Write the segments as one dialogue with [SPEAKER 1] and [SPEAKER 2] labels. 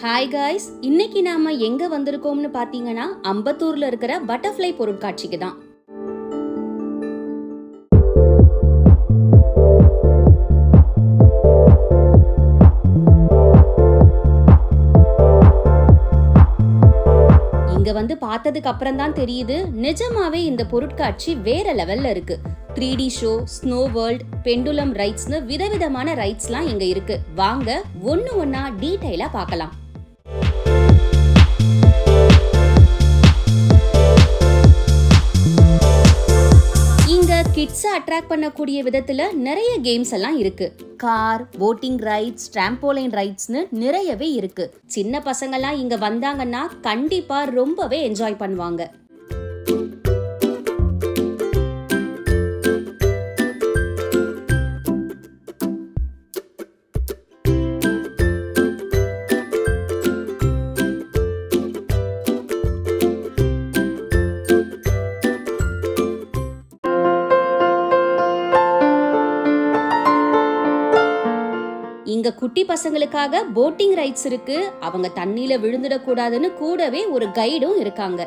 [SPEAKER 1] Hi guys, இன்னைக்கு நாம எங்க வந்திருக்கோம்னு பாத்தீங்கன்னா அம்பத்தூர்ல இருக்கிற பட்டர்ஃப்ளை பொருட்காட்சிக்கு தான். இங்க வந்து பார்த்ததுக்கு அப்புறம் தான் தெரியுது, நிஜமாவே இந்த பொருட்காட்சி வேற லெவல்ல இருக்கு. 3D show, snow world, pendulum ரைட்ஸ்னு விதவிதமான ரைட்ஸ்லாம் இங்க இருக்கு. வாங்க ஒன்னு ஒன்னா டீடைலா பார்க்கலாம். கிட்ஸை அட்ராக்ட் பண்ணக்கூடிய விதத்துல நிறைய கேம்ஸ் எல்லாம் இருக்கு. கார், போட்டிங் ரைட்ஸ், டிராம்போலைன் ரைட்ஸ்னு நிறையவே இருக்கு. சின்ன பசங்கெல்லாம் இங்க வந்தாங்கன்னா கண்டிப்பா ரொம்பவே என்ஜாய் பண்ணுவாங்க. இங்க குட்டி பசங்களுக்காக போட்டிங் ரைட்ஸ் இருக்கு. அவங்க தண்ணியில விழுந்துடக்கூடாதுன்னு கூடவே ஒரு கைடும் இருக்காங்க.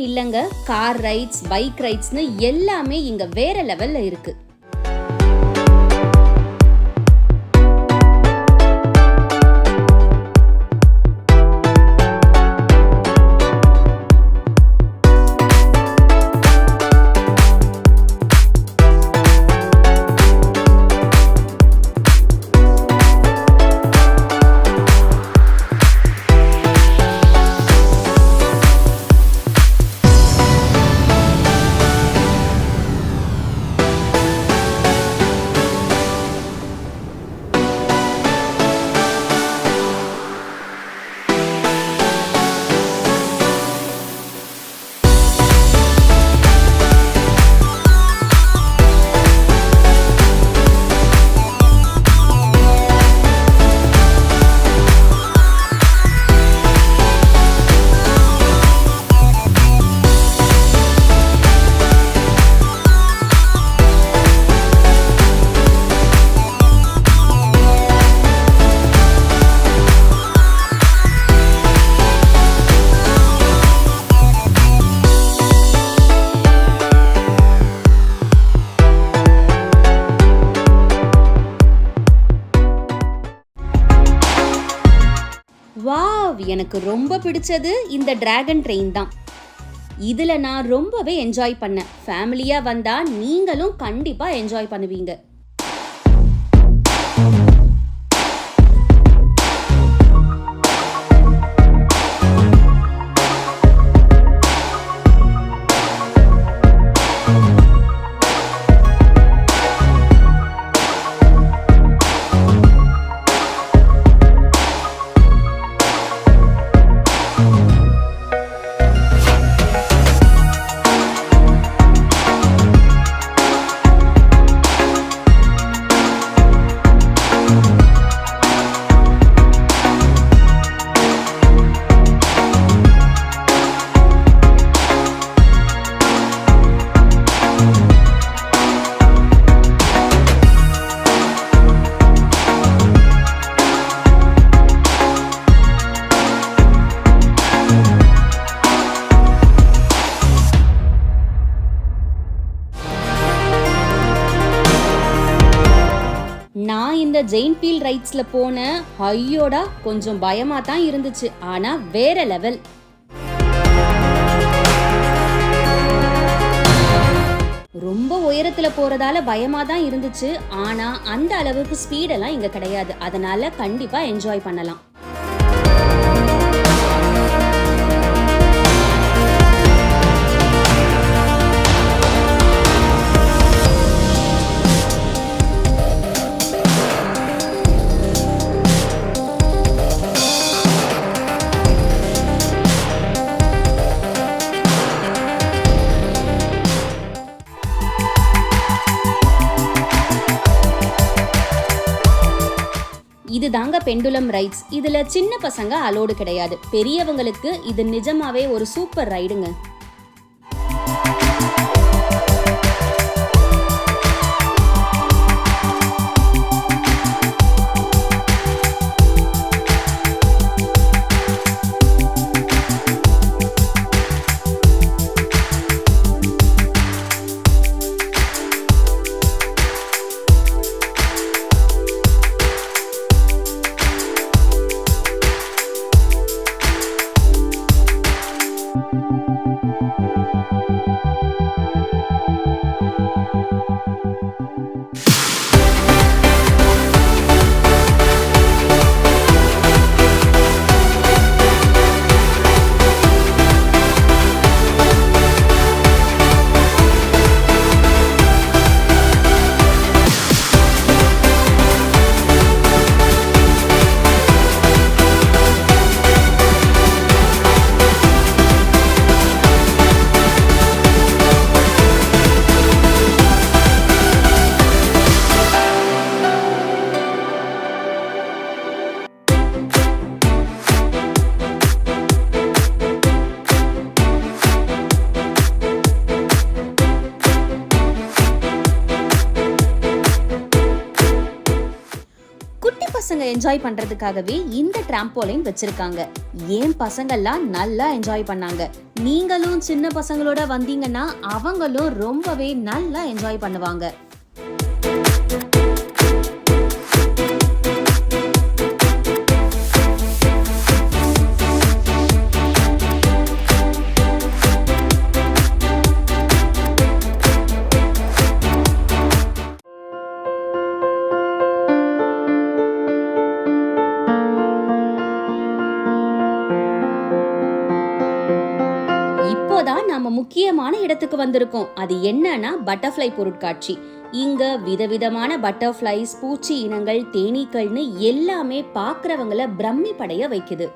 [SPEAKER 1] இல்லங்க, கார் ரைட்ஸ், பைக் ரைட்ஸ்னு எல்லாமே இங்க வேற லெவல்ல இருக்கு. வாவ், எனக்கு ரொம்ப பிடிச்சது இந்த டிராகன் ட்ரெயின் தான். இதுல நான் ரொம்பவே என்ஜாய் பண்ணேன். ஃபேமிலியா வந்தா நீங்களும் கண்டிப்பா என்ஜாய் பண்ணுவீங்க. இந்த ஜெயின் ஃபீல் ரைட்ஸ்ல போன ஐயோடா கொஞ்சம் பயமா தான் இருந்துச்சு, ஆனா வேற லெவல். ரொம்ப உயரத்துல போறதால பயமா தான் இருந்துச்சு, ஆனா அந்த அளவுக்கு ஸ்பீடெல்லாம் இங்க கிடையாது, அதனால கண்டிப்பா என்ஜாய் பண்ணலாம். இது தாங்க பெண்டுலம் ரைட்ஸ். இதுல சின்ன பசங்க அலோடு கிடையாது, பெரியவங்களுக்கு இது நிஜமாவே ஒரு சூப்பர் ரைடுங்க. பசங்க என்ஜாய் பண்றதுக்காகவே இந்த டிராம்போலைன் வச்சிருக்காங்க. ஏன் பசங்கள்லாம் நல்லா என்ஜாய் பண்ணாங்க. நீங்களும் சின்ன பசங்களோட வந்தீங்கன்னா அவங்களும் ரொம்பவே நல்லா என்ஜாய் பண்ணுவாங்க. நாம முக்கியமான இடத்துக்கு வந்திருக்கோம். அது என்னன்னா பட்டர்ஃப்ளை பொருட்காட்சி. இங்க விதவிதமான பட்டர்ஃப்ளைஸ், பூச்சி இனங்கள், தேனீக்கள்னு எல்லாமே பாக்குறவங்கள பிரமிப்படைய வைக்குது.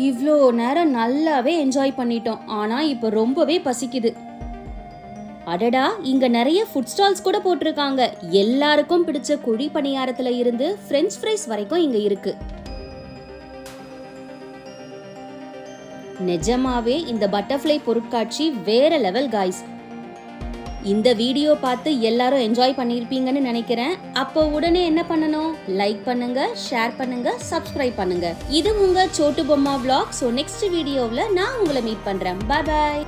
[SPEAKER 1] இவ்வளோ நேரம் நல்லாவே என்ஜாய் பண்ணிட்டோம், ஆனா இப்போ ரொம்பவே பசிக்குது. அடடா, இங்க நிறைய ஃபுட் ஸ்டால்ஸ் கூட போட்டிருக்காங்க. எல்லாருக்கும் பிடிச்ச குழி பணியாரத்துல இருந்து பிரெஞ்ச் ஃப்ரைஸ் வரைக்கும் இங்க இருக்கு. நிஜமாவே இந்த பட்டர்ஃப்ளை பொருட்காட்சி வேற லெவல் காய்ஸ். இந்த வீடியோ பார்த்து எல்லாரும் என்ஜாய் பண்ணிருப்பீங்கன்னு நினைக்கிறேன். அப்போ உடனே என்ன பண்ணணும்? லைக் பண்ணுங்க, ஷேர் பண்ணுங்க, சப்ஸ்கிரைப் பண்ணுங்க. இது உங்க சோட்டு பொம்மா vlog. சோ நெக்ஸ்ட் வீடியோவில் நான் உங்களை மீட் பண்றேன். Bye bye.